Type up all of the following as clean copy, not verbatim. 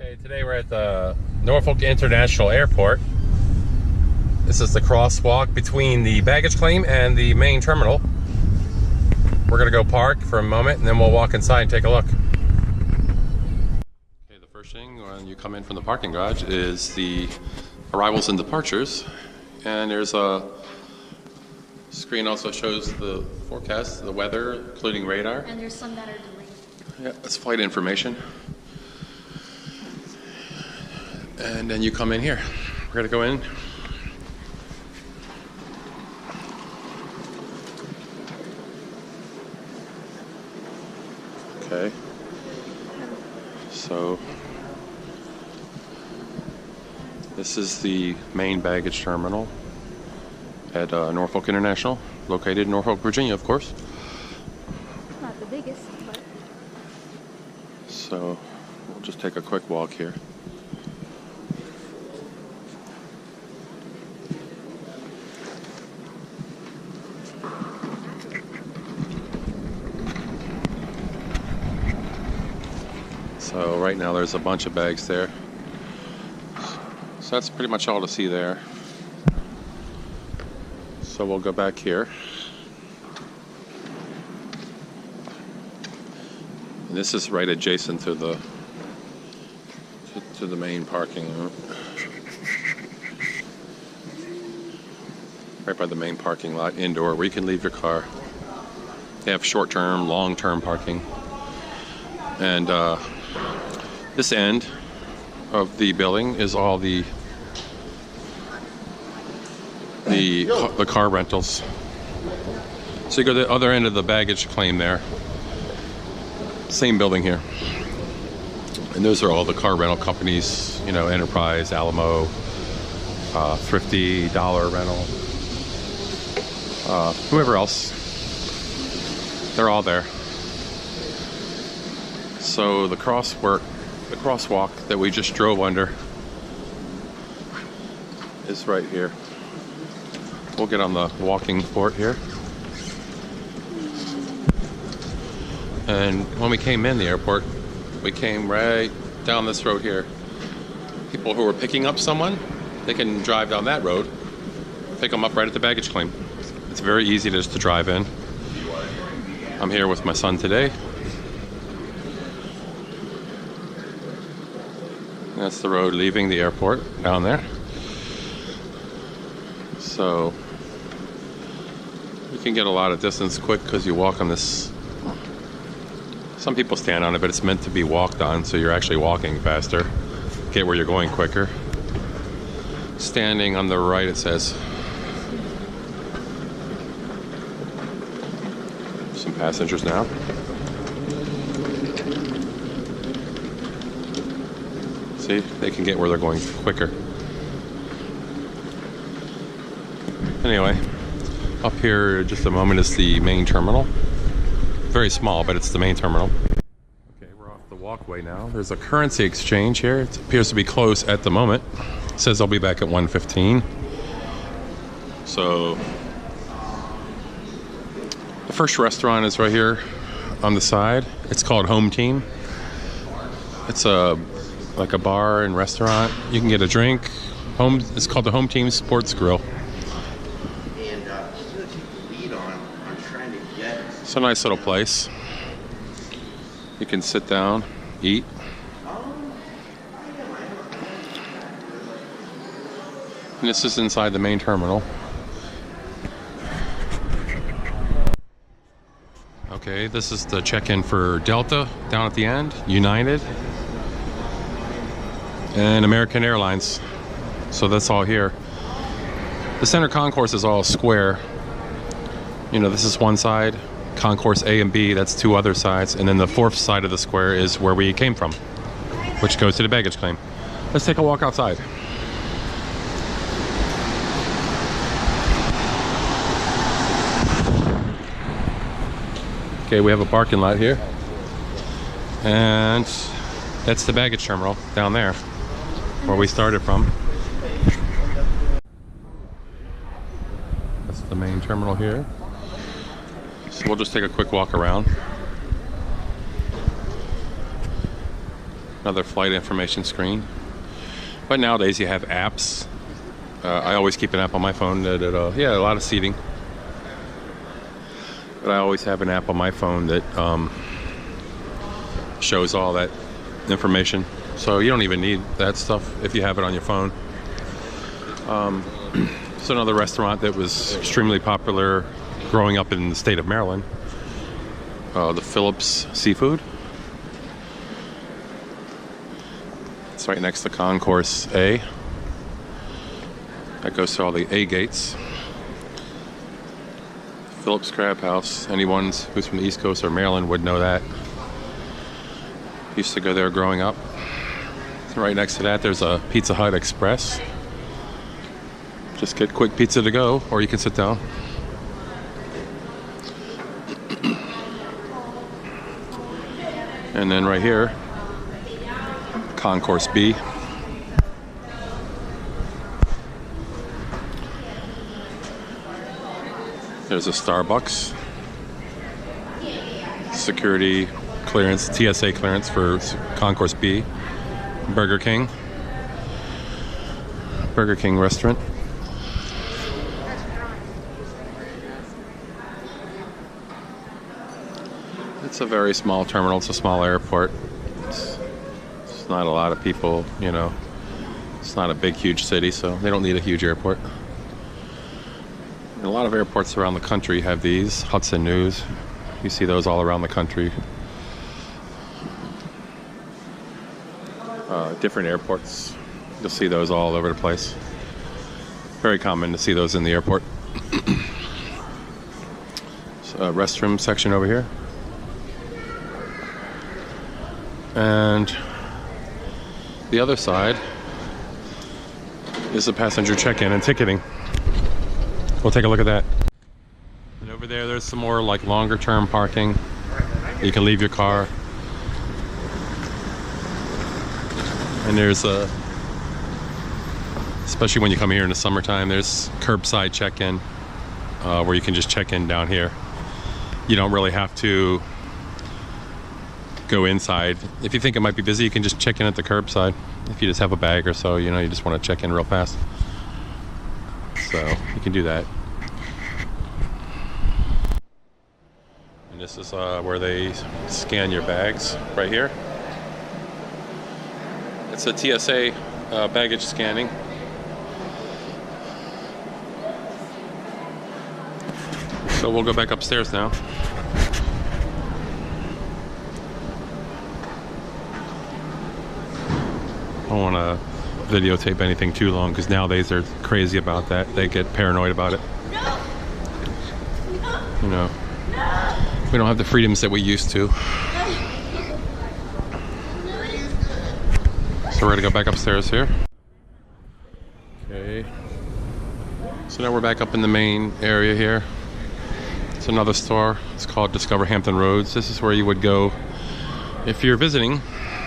Okay, today we're at the Norfolk International Airport. This is the crosswalk between the baggage claim and the main terminal. We're gonna go park for a moment and then we'll walk inside and take a look. Okay, the first thing when you come in from the parking garage is the arrivals and departures. And there's a screen also shows the forecast, the weather, including radar. And there's some that are delayed. Yeah, that's flight information. And then you come in here. We're gonna go in. Okay. So this is the main baggage terminal at Norfolk International, located in Norfolk, Virginia, of course. Not the biggest, but... So we'll just take a quick walk here. So right now there's a bunch of bags there. So that's pretty much all to see there. So we'll go back here. And this is right adjacent to the main parking lot. Right by the main parking lot, indoor, where you can leave your car. They have short-term, long-term parking. And this end of the building is all the car rentals. So you go to the other end of the baggage claim there. Same building here. And those are all the car rental companies, you know, Enterprise, Alamo, Thrifty, Dollar Rental, whoever else. They're all there. So the crosswalk that we just drove under is right here. We'll get on the walking port here. And when we came in the airport, we came right down this road here. People who are picking up someone, they can drive down that road, pick them up right at the baggage claim. It's very easy just to drive in. I'm here with my son today. That's the road leaving the airport down there. So you can get a lot of distance quick because you walk on this. Some people stand on it, but it's meant to be walked on, so you're actually walking faster. Get where you're going quicker. Standing on the right, it says. Some passengers now. See, they can get where they're going quicker. Anyway, up here just a moment is the main terminal. Very small, but it's the main terminal. Okay, we're off the walkway now. There's a currency exchange here. It appears to be closed at the moment. It says I'll be back at 1:15. So the first restaurant is right here on the side. It's called Home Team. It's like a bar and restaurant. You can get a drink. It's called the Home Team Sports Grill. It's a nice little place. You can sit down, eat. And this is inside the main terminal. Okay, this is the check-in for Delta down at the end, United, and American Airlines. So that's all here. The center concourse is all square. You know, this is one side. Concourse A and B, that's two other sides, and then the fourth side of the square is where we came from, which goes to the baggage claim. Let's take a walk outside. Okay, we have a parking lot here, and that's the baggage terminal down there, where we started from. That's the main terminal here. So we'll just take a quick walk around. Another flight information screen. But nowadays you have apps. I always keep an app on my phone that, yeah, a lot of seating. But I always have an app on my phone that shows all that information. So you don't even need that stuff if you have it on your phone. It's another restaurant that was extremely popular growing up in the state of Maryland. The Phillips Seafood. It's right next to Concourse A. That goes to all the A gates. Phillips Crab House. Anyone who's from the East Coast or Maryland would know that. Used to go there growing up. Right next to that, there's a Pizza Hut Express. Just get quick pizza to go, or you can sit down. And then right here, Concourse B. There's a Starbucks. Security clearance, TSA clearance for Concourse B. Burger King restaurant. It's a very small terminal. It's a small airport. It's not a lot of people, you know. It's not a big, huge city, so they don't need a huge airport. And a lot of airports around the country have these. Hudson News. You see those all around the country. Different airports. You'll see those all over the place. Very common to see those in the airport. Restroom section over here. And the other side is the passenger check-in and ticketing. We'll take a look at that. And over there's some more like longer term parking. You can leave your car. And there's especially when you come here in the summertime, there's curbside check-in where you can just check in down here. You don't really have to go inside. If you think it might be busy, you can just check in at the curbside. If you just have a bag or so, you know, you just want to check in real fast. So you can do that. And this is where they scan your bags right here. It's a TSA baggage scanning. So we'll go back upstairs now. I don't want to videotape anything too long because nowadays they're crazy about that. They get paranoid about it. You know, we don't have the freedoms that we used to. So we're gonna go back upstairs here. Okay. So now we're back up in the main area here. It's another store. It's called Discover Hampton Roads. This is where you would go if you're visiting.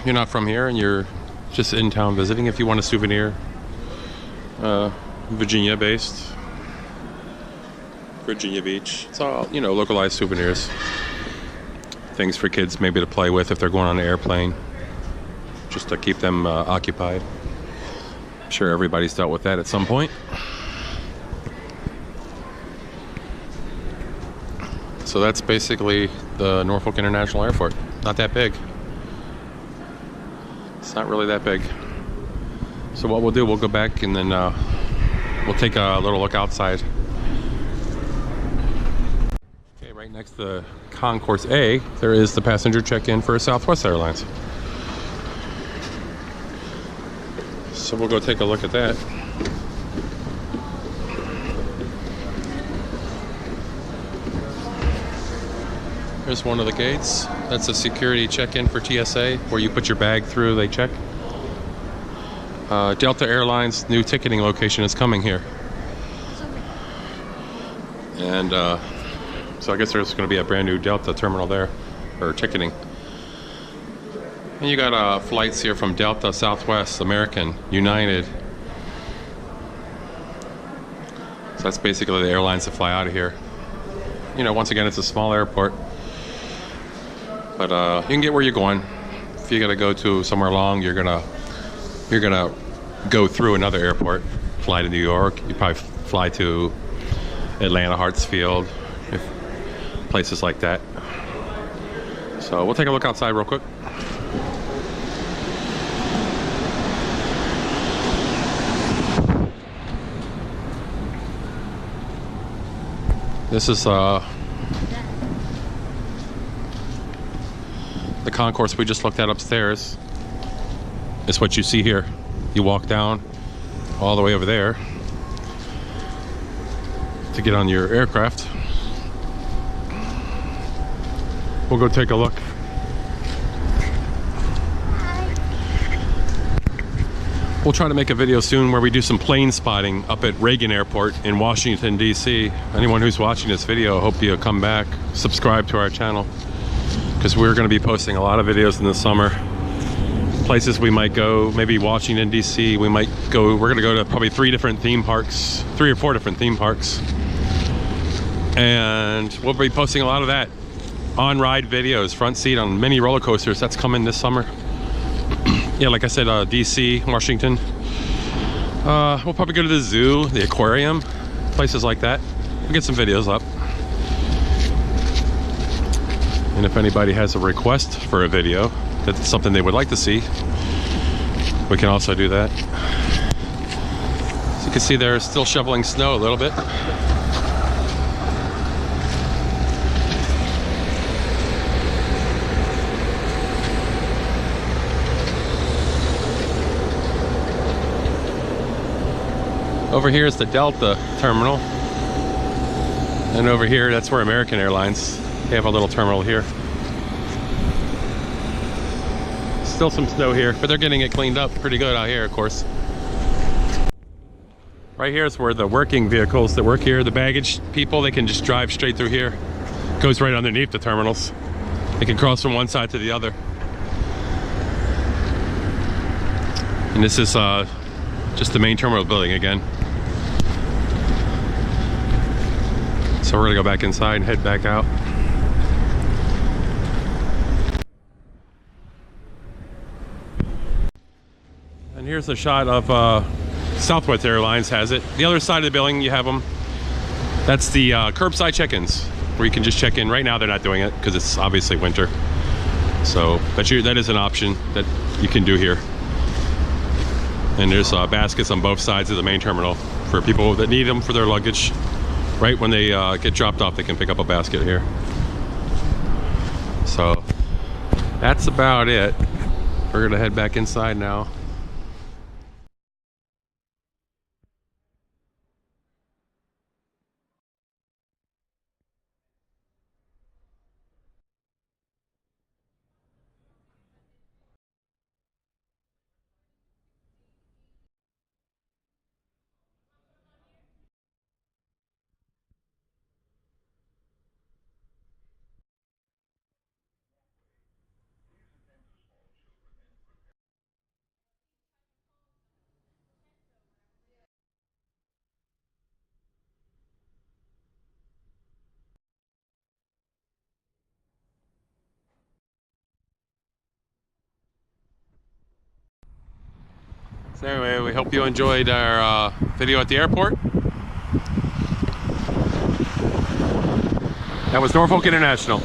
You're not from here and you're just in town visiting. If you want a souvenir, Virginia based, Virginia Beach. It's all, you know, localized souvenirs. Things for kids maybe to play with if they're going on an airplane. Just to keep them occupied. I'm sure everybody's dealt with that at some point. So that's basically the Norfolk International Airport. Not that big. It's not really that big. So what we'll do, we'll go back and then we'll take a little look outside. Okay, right next to Concourse A, there is the passenger check-in for Southwest Airlines. So we'll go take a look at that. There's one of the gates. That's a security check-in for TSA where you put your bag through, they check. Delta Airlines' new ticketing location is coming here. And so I guess there's going to be a brand new Delta terminal there, or ticketing. And you got flights here from Delta, Southwest, American, United. So that's basically the airlines that fly out of here. You know, once again, it's a small airport. But you can get where you're going if you're gonna go to somewhere long, you're gonna go through another airport, fly to New York. You probably fly to Atlanta, Hartsfield, places like that. So we'll take a look outside real quick. This is the concourse we just looked at upstairs. It's what you see here. You walk down all the way over there to get on your aircraft. We'll go take a look. We'll try to make a video soon where we do some plane spotting up at Reagan Airport in Washington, D.C. Anyone who's watching this video, hope you'll come back, subscribe to our channel, because we're going to be posting a lot of videos in the summer. Places we might go, maybe Washington, D.C. We're going to go to probably 3 or 4 different theme parks. And we'll be posting a lot of that. On-ride videos, front seat on many roller coasters. That's coming this summer. Yeah, like I said, DC, Washington. We'll probably go to the zoo, the aquarium, places like that. We'll get some videos up. And if anybody has a request for a video, that's something they would like to see, we can also do that. As you can see, they're still shoveling snow a little bit. Over here is the Delta terminal. And over here, that's where American Airlines, they have a little terminal here. Still some snow here, but they're getting it cleaned up pretty good out here, of course. Right here is where the working vehicles that work here, the baggage people, they can just drive straight through here. It goes right underneath the terminals. They can cross from one side to the other. And this is just the main terminal building again. So we're gonna go back inside and head back out. And here's a shot of Southwest Airlines has it. The other side of the building, you have them. That's the curbside check-ins, where you can just check in. Right now they're not doing it because it's obviously winter. So, but that is an option that you can do here. And there's baskets on both sides of the main terminal for people that need them for their luggage. Right when they get dropped off, they can pick up a basket here. So that's about it. We're gonna head back inside now. So anyway, we hope you enjoyed our video at the airport. That was Norfolk International.